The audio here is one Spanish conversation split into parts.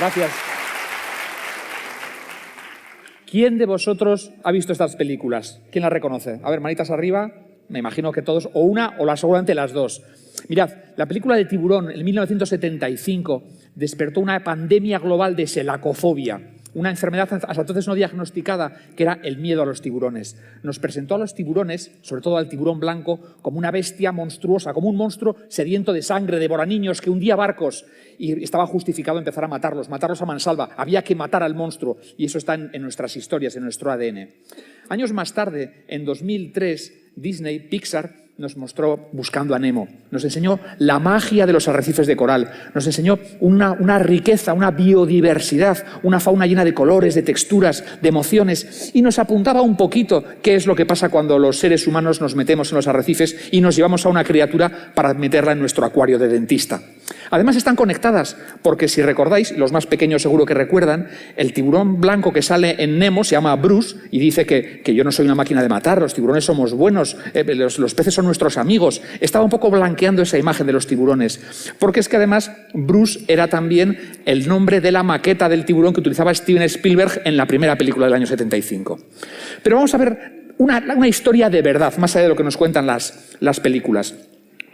Gracias. ¿Quién de vosotros ha visto estas películas? ¿Quién las reconoce? A ver, manitas arriba. Me imagino que todos, o una, o seguramente las dos. Mirad, la película de Tiburón, en 1975, despertó una pandemia global de selacofobia, una enfermedad hasta entonces no diagnosticada, que era el miedo a los tiburones. Nos presentó a los tiburones, sobre todo al tiburón blanco, como una bestia monstruosa, como un monstruo sediento de sangre, devoraniños, que hundía barcos, y estaba justificado empezar a matarlos a mansalva. Había que matar al monstruo, y eso está en nuestras historias, en nuestro ADN. Años más tarde, en 2003, Disney, Pixar, nos mostró Buscando a Nemo. Nos enseñó la magia de los arrecifes de coral. Nos enseñó una riqueza, una biodiversidad, una fauna llena de colores, de texturas, de emociones. Y nos apuntaba un poquito qué es lo que pasa cuando los seres humanos nos metemos en los arrecifes y nos llevamos a una criatura para meterla en nuestro acuario de dentista. Además están conectadas, porque si recordáis, los más pequeños seguro que recuerdan, el tiburón blanco que sale en Nemo se llama Bruce y dice que yo no soy una máquina de matar, los tiburones somos buenos, los peces son nuestros amigos. Estaba un poco blanqueando esa imagen de los tiburones, porque es que además Bruce era también el nombre de la maqueta del tiburón que utilizaba Steven Spielberg en la primera película del año 75. Pero vamos a ver una historia de verdad, más allá de lo que nos cuentan las películas.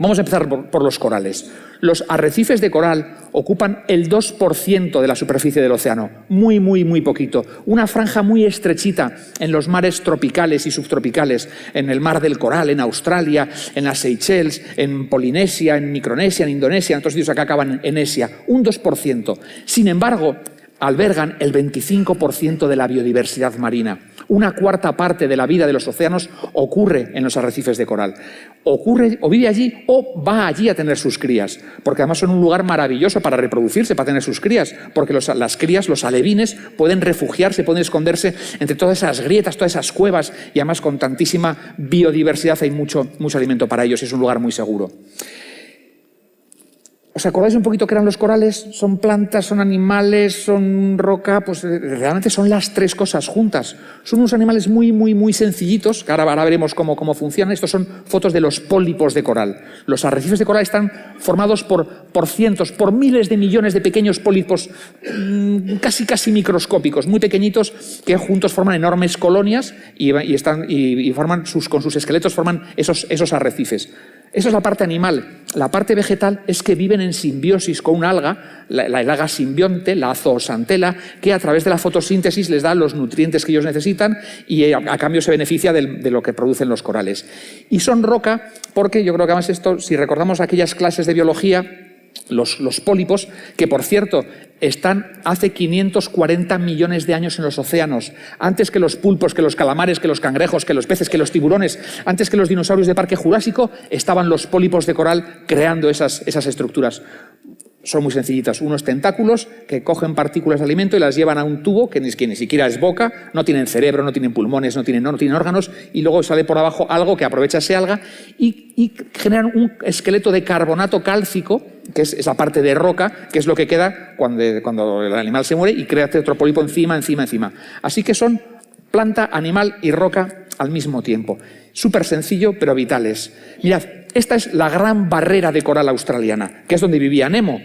Vamos a empezar por los corales. Los arrecifes de coral ocupan el 2% de la superficie del océano, muy, muy, muy poquito. Una franja muy estrechita en los mares tropicales y subtropicales, en el mar del Coral, en Australia, en las Seychelles, en Polinesia, en Micronesia, en Indonesia, en todos sitios que acaban en Asia, un 2%. Sin embargo, albergan el 25% de la biodiversidad marina. Una cuarta parte de la vida de los océanos ocurre en los arrecifes de coral. Ocurre o vive allí o va allí a tener sus crías, porque además son un lugar maravilloso para reproducirse, para tener sus crías, porque las crías, los alevines, pueden refugiarse, pueden esconderse entre todas esas grietas, todas esas cuevas, y además con tantísima biodiversidad hay mucho alimento para ellos y es un lugar muy seguro. ¿Os acordáis un poquito qué eran los corales? ¿Son plantas, son animales, son roca? Pues realmente son las tres cosas juntas. Son unos animales muy, muy, muy sencillitos, que ahora veremos cómo funcionan. Estos son fotos de los pólipos de coral. Los arrecifes de coral están formados por cientos, por miles de millones de pequeños pólipos casi microscópicos, muy pequeñitos, que juntos forman enormes colonias y forman con sus esqueletos forman esos arrecifes. Esa es la parte animal. La parte vegetal es que viven en simbiosis con una alga, la alga simbionte, la zoosantela, que a través de la fotosíntesis les da los nutrientes que ellos necesitan y a cambio se beneficia de lo que producen los corales. Y son roca porque yo creo que además esto, si recordamos aquellas clases de biología, los pólipos, que por cierto están hace 540 millones de años en los océanos, antes que los pulpos, que los calamares, que los cangrejos, que los peces, que los tiburones, antes que los dinosaurios de Parque Jurásico, estaban los pólipos de coral creando esas estructuras. Son muy sencillitas, unos tentáculos que cogen partículas de alimento y las llevan a un tubo que ni siquiera es boca, no tienen cerebro, no tienen pulmones, no tienen órganos, y luego sale por abajo algo que aprovecha ese alga y generan un esqueleto de carbonato cálcico, que es esa parte de roca, que es lo que queda cuando el animal se muere y crea otro pólipo encima. Así que son planta, animal y roca al mismo tiempo. Súper sencillo, pero vitales. Mirad, esta es la gran barrera de coral australiana, que es donde vivía Nemo.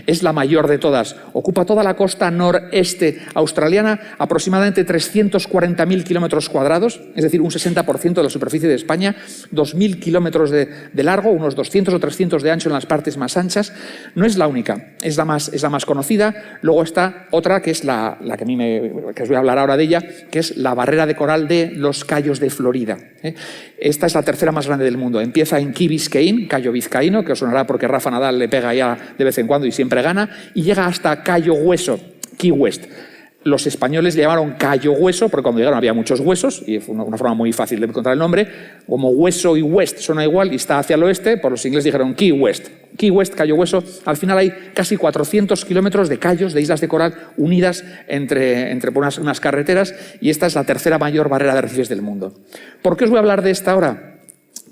Es la mayor de todas. Ocupa toda la costa noreste australiana, aproximadamente 340.000 kilómetros cuadrados, es decir, un 60% de la superficie de España, 2.000 kilómetros de largo, unos 200 o 300 de ancho en las partes más anchas. No es la única, es la más conocida. Luego está otra, que es la que os voy a hablar ahora de ella, que es la barrera de coral de los Cayos de Florida. Esta es la tercera más grande del mundo. Empieza en Key Biscayne, Cayo Vizcaíno, que os sonará porque Rafa Nadal le pega ya de vez en cuando y siempre gana, y llega hasta Cayo Hueso, Key West. Los españoles le llamaron Cayo Hueso porque cuando llegaron había muchos huesos y fue una forma muy fácil de encontrar el nombre. Como hueso y west suena igual y está hacia el oeste, por los ingleses dijeron Key West. Key West, Cayo Hueso. Al final hay casi 400 kilómetros de cayos, de islas de coral unidas entre unas carreteras, y esta es la tercera mayor barrera de arrecifes del mundo. ¿Por qué os voy a hablar de esta ahora?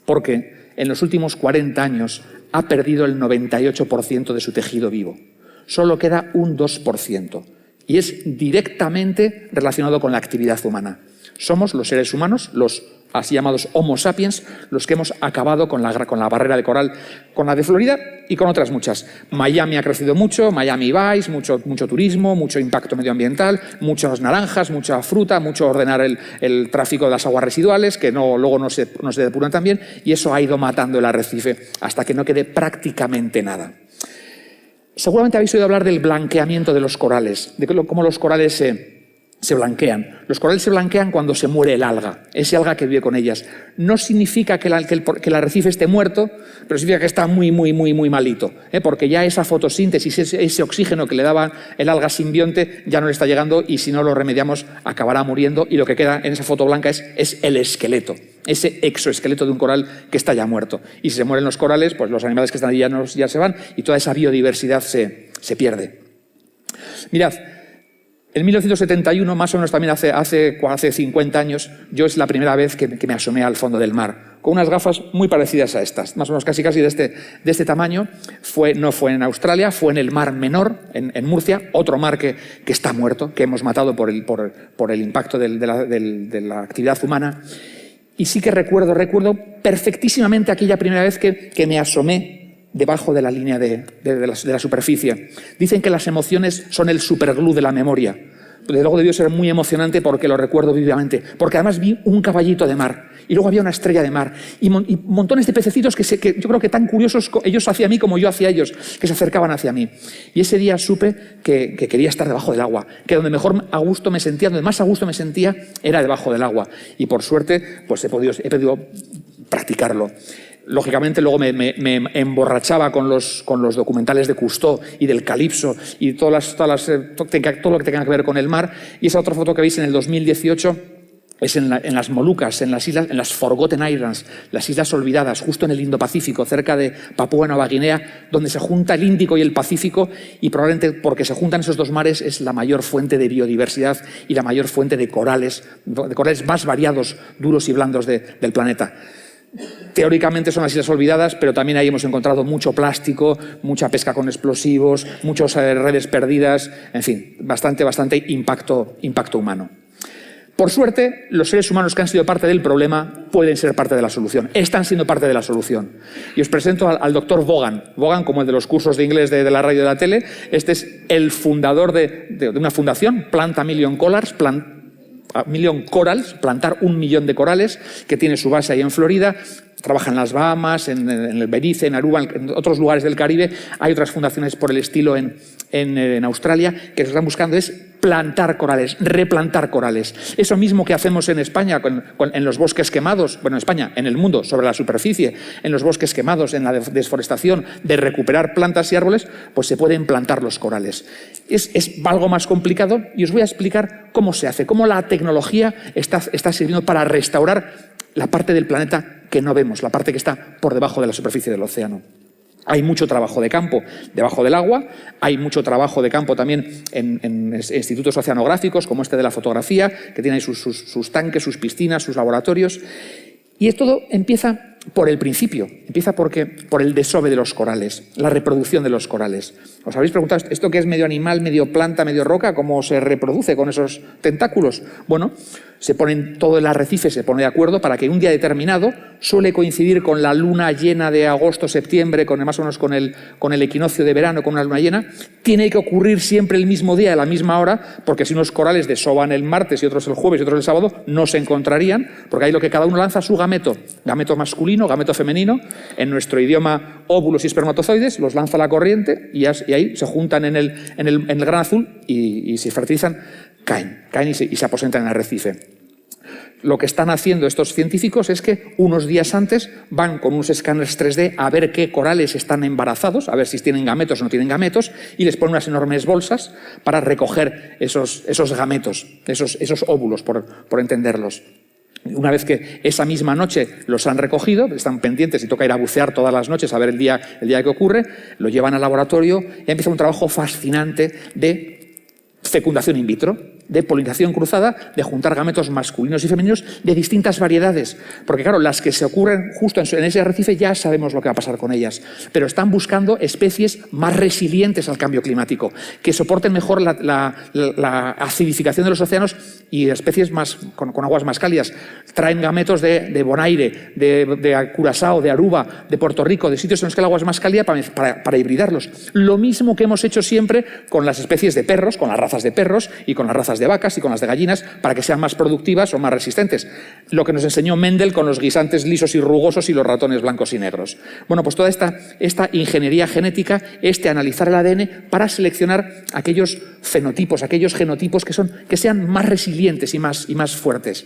Porque en los últimos 40 años ha perdido el 98% de su tejido vivo. Solo queda un 2%. Y es directamente relacionado con la actividad humana. Somos los seres humanos, los así llamados Homo sapiens, los que hemos acabado con la barrera de coral, con la de Florida y con otras muchas. Miami ha crecido mucho, Miami Vice, mucho turismo, mucho impacto medioambiental, muchas naranjas, mucha fruta, mucho ordenar el tráfico de las aguas residuales, que luego no se depuran tan bien, y eso ha ido matando el arrecife hasta que no quede prácticamente nada. Seguramente habéis oído hablar del blanqueamiento de los corales, de cómo los corales se blanquean. Los corales se blanquean cuando se muere el alga, ese alga que vive con ellas. No significa que el arrecife esté muerto, pero significa que está muy malito, porque ya esa fotosíntesis, ese oxígeno que le daba el alga simbionte ya no le está llegando, y si no lo remediamos acabará muriendo, y lo que queda en esa foto blanca es el esqueleto, ese exoesqueleto de un coral que está ya muerto. Y si se mueren los corales, pues los animales que están allí ya se van y toda esa biodiversidad se pierde. Mirad, en 1971, más o menos también hace 50 años, yo es la primera vez que me asomé al fondo del mar, con unas gafas muy parecidas a estas, más o menos casi de este tamaño. No fue en Australia, fue en el Mar Menor, en Murcia, otro mar que está muerto, que hemos matado por el impacto de la actividad humana. Y sí que recuerdo perfectísimamente aquella primera vez que me asomé debajo de la línea de la superficie. Dicen que las emociones son el superglue de la memoria. Desde luego debió ser muy emocionante porque lo recuerdo vivamente. Porque además vi un caballito de mar y luego había una estrella de mar y montones de pececitos que yo creo que tan curiosos ellos hacia mí como yo hacia ellos, que se acercaban hacia mí. Y ese día supe que quería estar debajo del agua, que donde más a gusto me sentía era debajo del agua. Y por suerte pues he podido practicarlo. Lógicamente luego me emborrachaba con los documentales de Cousteau y del Calipso y todo lo que tenga que ver con el mar. Y esa otra foto que veis en el 2018 es en las Molucas, en las Forgotten Islands, las islas olvidadas, justo en el Indo-Pacífico, cerca de Papúa Nueva Guinea, donde se junta el Índico y el Pacífico, y probablemente porque se juntan esos dos mares es la mayor fuente de biodiversidad y la mayor fuente de corales más variados, duros y blandos del planeta. Teóricamente son las islas olvidadas, pero también ahí hemos encontrado mucho plástico, mucha pesca con explosivos, muchas redes perdidas, en fin, bastante impacto humano. Por suerte, los seres humanos que han sido parte del problema pueden ser parte de la solución, están siendo parte de la solución. Y os presento al doctor Vaughan, como el de los cursos de inglés de la radio y de la tele. Este es el fundador de una fundación, Plant a Million Corals, plantar 1 millón de corales, que tiene su base ahí en Florida. Trabaja en las Bahamas, en el Belice, en Aruba, en otros lugares del Caribe. Hay otras fundaciones por el estilo en Australia que lo que están buscando es plantar corales, replantar corales. Eso mismo que hacemos en España en los bosques quemados, bueno, en España, en el mundo, sobre la superficie, en los bosques quemados, en la desforestación, de recuperar plantas y árboles, pues se pueden plantar los corales. Es algo más complicado y os voy a explicar cómo se hace, cómo la tecnología está sirviendo para restaurar la parte del planeta que no vemos, la parte que está por debajo de la superficie del océano. Hay mucho trabajo de campo debajo del agua, hay mucho trabajo de campo también en institutos oceanográficos, como este de la fotografía, que tiene ahí sus tanques, sus piscinas, sus laboratorios. Y todo empieza por el principio, empieza por el desove de los corales, la reproducción de los corales. ¿Os habéis preguntado esto qué es medio animal, medio planta, medio roca? ¿Cómo se reproduce con esos tentáculos? Bueno, todo el arrecife se pone de acuerdo para que un día determinado, suele coincidir con la luna llena de agosto, septiembre, más o menos con el equinoccio de verano, con una luna llena, tiene que ocurrir siempre el mismo día, a la misma hora, porque si unos corales desovan el martes y otros el jueves y otros el sábado, no se encontrarían, porque ahí lo que cada uno lanza su gameto masculino, gameto femenino, en nuestro idioma óvulos y espermatozoides, los lanza la corriente y ahí se juntan en el gran azul y se fertilizan, caen y se aposentan en el arrecife. Lo que están haciendo estos científicos es que unos días antes van con unos escáneres 3D a ver qué corales están embarazados, a ver si tienen gametos o no tienen gametos, y les ponen unas enormes bolsas para recoger esos gametos, esos óvulos, por entenderlos. Una vez que esa misma noche los han recogido, están pendientes y toca ir a bucear todas las noches a ver el día que ocurre, lo llevan al laboratorio y empieza un trabajo fascinante de fecundación in vitro. de polinización cruzada, de juntar gametos masculinos y femeninos de distintas variedades. Porque claro, las que se ocurren justo en ese arrecife ya sabemos lo que va a pasar con ellas, pero están buscando especies más resilientes al cambio climático, que soporten mejor la acidificación de los océanos y especies con aguas más cálidas. Traen gametos de Bonaire, de Curazao, de Aruba, de Puerto Rico, de sitios en los que el agua es más cálida para hibridarlos. Lo mismo que hemos hecho siempre con las especies de perros, con las razas de perros y con las razas de vacas y con las de gallinas, para que sean más productivas o más resistentes. Lo que nos enseñó Mendel con los guisantes lisos y rugosos y los ratones blancos y negros. Bueno, pues toda esta ingeniería genética, analizar el ADN para seleccionar aquellos fenotipos, aquellos genotipos que sean más resilientes y más fuertes.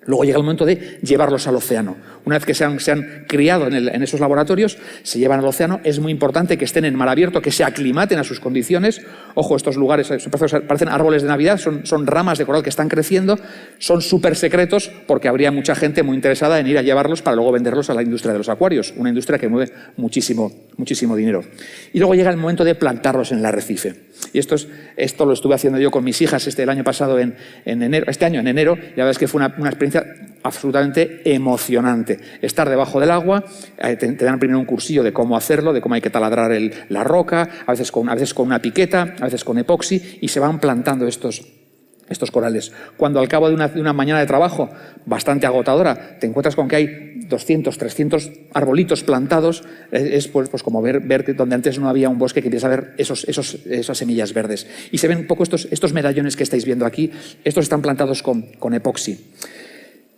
Luego llega el momento de llevarlos al océano. Una vez que se han criado en esos laboratorios, se llevan al océano. Es muy importante que estén en mar abierto, que se aclimaten a sus condiciones. Ojo, estos lugares parecen árboles de Navidad, son ramas de coral que están creciendo, son súper secretos porque habría mucha gente muy interesada en ir a llevarlos para luego venderlos a la industria de los acuarios, una industria que mueve muchísimo dinero. Y luego llega el momento de plantarlos en el arrecife. Y esto lo estuve haciendo yo con mis hijas el año pasado en enero, este año en enero, y la verdad es que fue una experiencia absolutamente emocionante. Estar debajo del agua, te dan primero un cursillo de cómo hacerlo, de cómo hay que taladrar la roca, a veces con una piqueta, a veces con epoxi, y se van plantando estos corales. Cuando al cabo de una mañana de trabajo bastante agotadora te encuentras con que hay 200, 300 arbolitos plantados, es pues como ver que donde antes no había un bosque, que empieza a ver esas semillas verdes. Y se ven un poco estos medallones que estáis viendo aquí, estos están plantados con epoxi.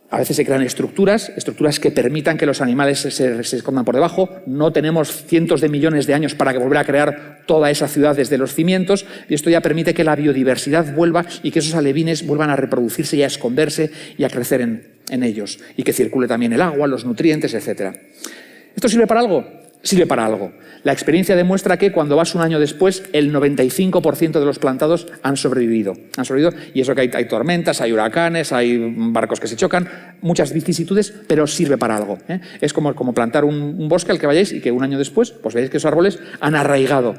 A veces se crean estructuras que permitan que los animales se escondan por debajo. No tenemos cientos de millones de años para volver a crear toda esa ciudad desde los cimientos, y esto ya permite que la biodiversidad vuelva y que esos alevines vuelvan a reproducirse y a esconderse y a crecer en ellos, y que circule también el agua, los nutrientes, etc. ¿Esto sirve para algo? Sirve para algo. La experiencia demuestra que cuando vas un año después, el 95% de los plantados han sobrevivido. Y eso que hay tormentas, hay huracanes, hay barcos que se chocan, muchas vicisitudes, pero sirve para algo. Es como plantar un bosque al que vayáis y que un año después pues veáis que esos árboles han arraigado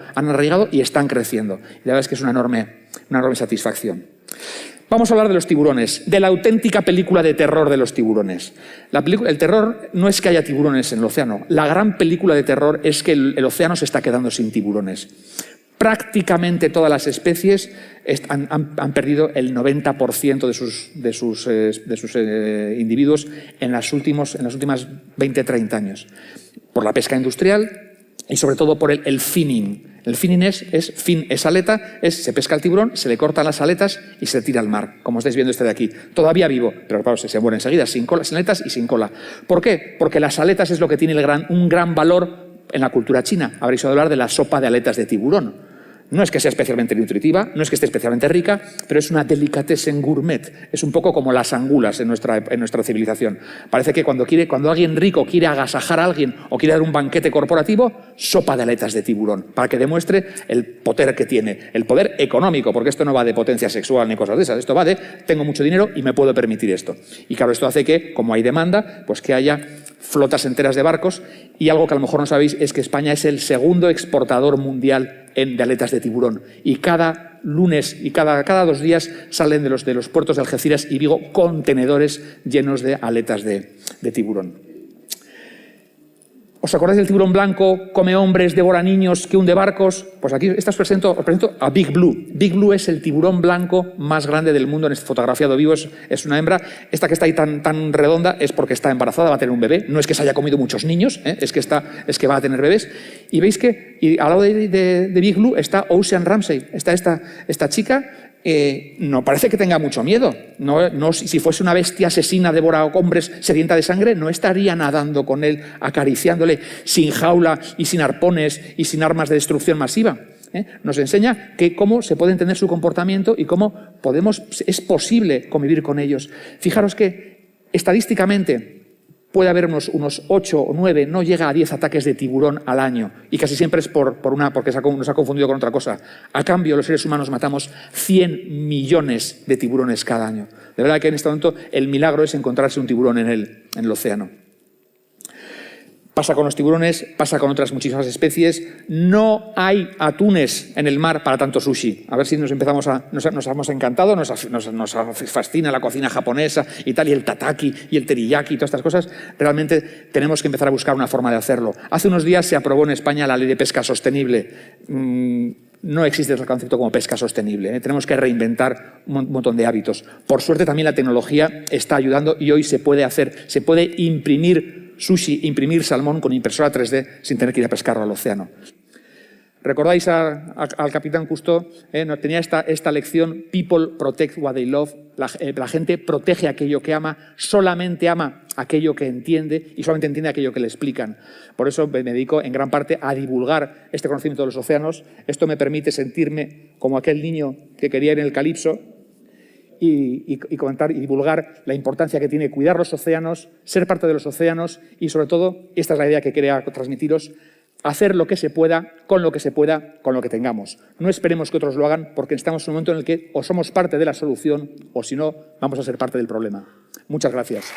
y están creciendo. Y la verdad es que es una enorme satisfacción. Vamos a hablar de los tiburones, de la auténtica película de terror de los tiburones. El terror no es que haya tiburones en el océano. La gran película de terror es que el océano se está quedando sin tiburones. Prácticamente todas las especies han perdido el 90% de sus individuos en las últimas 20-30 años. Por la pesca industrial y sobre todo por el finning. El finning es aleta, se pesca el tiburón, se le cortan las aletas y se tira al mar, como estáis viendo de aquí. Todavía vivo, pero claro, se muere enseguida, sin aletas y sin cola. ¿Por qué? Porque las aletas es lo que tiene un gran valor en la cultura china. Habréis oído hablar de la sopa de aletas de tiburón. No es que sea especialmente nutritiva, no es que esté especialmente rica, pero es una delicatessen gourmet. Es un poco como las angulas en nuestra civilización. Parece que cuando alguien rico quiere agasajar a alguien o quiere dar un banquete corporativo, sopa de aletas de tiburón, para que demuestre el poder que tiene, el poder económico, porque esto no va de potencia sexual ni cosas de esas, esto va de tengo mucho dinero y me puedo permitir esto. Y claro, esto hace que, como hay demanda, pues que haya flotas enteras de barcos, y algo que a lo mejor no sabéis es que España es el segundo exportador mundial de aletas de tiburón, y cada lunes y cada 2 días salen de los puertos de Algeciras y Vigo contenedores llenos de aletas de tiburón. ¿Os acordáis del tiburón blanco, come hombres, devora niños, que hunde barcos? Pues aquí os presento a Big Blue. Big Blue es el tiburón blanco más grande del mundo, fotografiado vivo, es una hembra. Esta que está ahí tan redonda es porque está embarazada, va a tener un bebé. No es que se haya comido muchos niños, es que va a tener bebés. Y veis que al lado de Big Blue está Ocean Ramsay, está esta chica. No parece que tenga mucho miedo. No, si fuese una bestia asesina, devora hombres, sedienta de sangre, no estaría nadando con él, acariciándole, sin jaula y sin arpones y sin armas de destrucción masiva. Nos enseña cómo se puede entender su comportamiento y cómo es posible convivir con ellos. Fijaros que estadísticamente puede haber unos 8 o 9, no llega a 10 ataques de tiburón al año, y casi siempre es porque nos ha confundido con otra cosa. A cambio, los seres humanos matamos 100 millones de tiburones cada año. De verdad que en este momento el milagro es encontrarse un tiburón en el océano. Pasa con los tiburones, pasa con otras muchísimas especies. No hay atunes en el mar para tanto sushi. A ver si nos hemos encantado, nos fascina la cocina japonesa y tal, y el tataki y el teriyaki y todas estas cosas. Realmente tenemos que empezar a buscar una forma de hacerlo. Hace unos días se aprobó en España la ley de pesca sostenible. No existe ese concepto como pesca sostenible. Tenemos que reinventar un montón de hábitos. Por suerte también la tecnología está ayudando y hoy se puede imprimir sushi, imprimir salmón con impresora 3D sin tener que ir a pescarlo al océano. ¿Recordáis al capitán Cousteau? Tenía esta lección: People protect what they love. La gente protege aquello que ama, solamente ama aquello que entiende y solamente entiende aquello que le explican. Por eso me dedico en gran parte a divulgar este conocimiento de los océanos. Esto me permite sentirme como aquel niño que quería ir en el Calipso y comentar y divulgar la importancia que tiene cuidar los océanos, ser parte de los océanos y, sobre todo, esta es la idea que quería transmitiros: hacer lo que se pueda, con lo que tengamos. No esperemos que otros lo hagan, porque estamos en un momento en el que o somos parte de la solución o, si no, vamos a ser parte del problema. Muchas gracias.